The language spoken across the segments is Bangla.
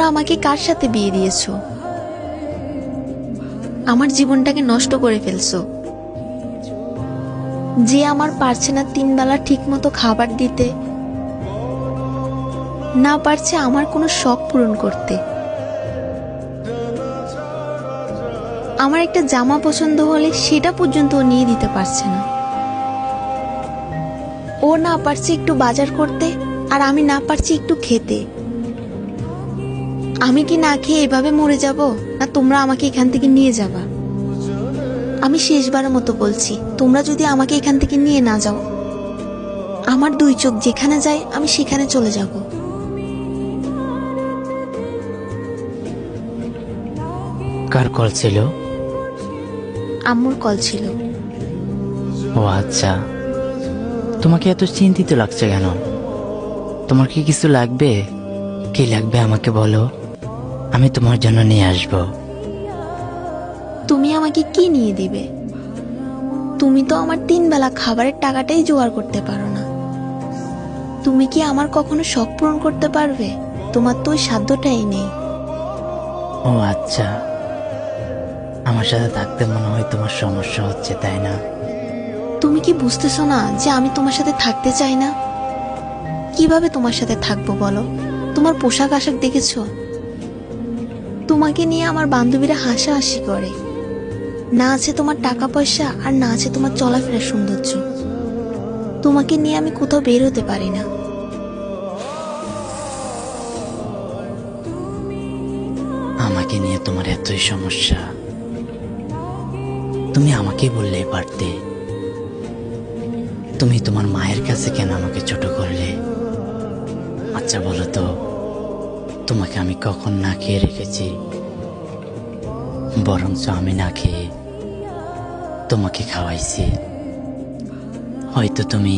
তোমরা আমাকে কার সাথে বিয়ে দিয়েছো? আমার জীবনটাকে নষ্ট করে ফেলছো। যে আমার পারছে না 3 বেলা ঠিক মতো খাবার দিতে, না পারছে আমার কোনো শখ পূরণ করতে। আমার একটা জামা পছন্দ হলে সেটা পর্যন্ত ও নিয়ে দিতে পারছে না। ও না পারছে একটু বাজার করতে, আর আমি না পারছি একটু খেতে। আমি কি না খেয়ে এভাবে মরে যাব, না তোমরা আমাকে এখান থেকে নিয়ে যাবা? আমি শেষবারের মতো বলছি, তোমরা যদি আমাকে এখান থেকে নিয়ে না যাও, আমার 2 চোখ যেখানে যায় আমি সেখানে চলে যাব। কার কল ছিল? আম্মুর কল ছিল। ও আচ্ছা, তোমাকে এত চিন্তিত লাগছে কেন? তোমার কি কিছু লাগবে? কি লাগবে আমাকে বলো, আমি তোমার জন্য নিয়ে আসবো। তুমি আমাকে কি নিয়ে দিবে? তুমি তো আমার 3 বেলা খাবারের টাকাটাই জোগাড় করতে পারো না। তুমি কি আমার কখনো শখ পূরণ করতে পারবে? তোমার তো ওই সাধ্যটাই নেই। ও আচ্ছা, আমার সাথে থাকতে মনে হয় তোমার সমস্যা হচ্ছে, তাই না? তুমি কি বুঝতেছো না যে আমি তোমার সাথে থাকতে চাই না? কিভাবে তোমার সাথে থাকবো বলো? তোমার পোশাক আশাক দেখেছো? তোমাকে নিয়ে আমার বান্ধবীরা হাসাহাসি করে। না আছে তোমার টাকা পয়সা, আর না আছে তোমার চলাফেরার সৌন্দর্য। তোমাকে নিয়ে আমি কোথাও বের হতে পারি না। আমাকে নিয়ে তোমার এতই সমস্যা, তুমি আমাকে বললেই পারতে। তুমি তোমার মায়ের কাছে কেন আমাকে ছোট করলে? আচ্ছা বলো তো, তোমাকে আমি কখন না খেয়ে রেখেছি? বরঞ্চ আমি না খেয়ে তোমাকে খাওয়াইছি। হয়তো তুমি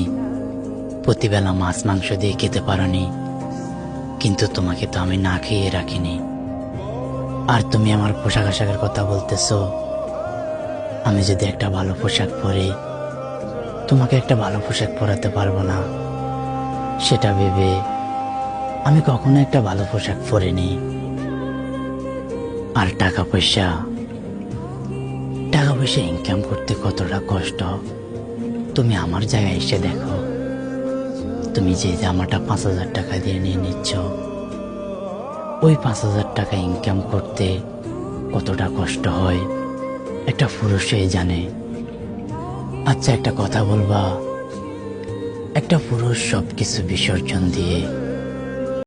প্রতিবেলা মাছ মাংস দিয়ে খেতে পারোনি, কিন্তু তোমাকে তো আমি না খেয়ে রাখিনি। আর তুমি আমার পোশাক আশাকের কথা বলতেছো। আমি যদি একটা ভালো পোশাক পরি, তোমাকে একটা ভালো পোশাক পরাতে পারবো না, সেটা ভেবে আমি কখনো একটা ভালো পোশাক পরিনি। আর টাকা পয়সা ইনকাম করতে কতটা কষ্ট তুমি আমার জায়গায় এসে দেখো। তুমি যে জামাটা 5,000 টাকা দিয়ে নিয়ে নিচ্ছ, ওই 5,000 টাকা ইনকাম করতে কতটা কষ্ট হয় একটা পুরুষই জানে। আচ্ছা একটা কথা বলবা, একটা পুরুষ সবকিছু বিসর্জন দিয়ে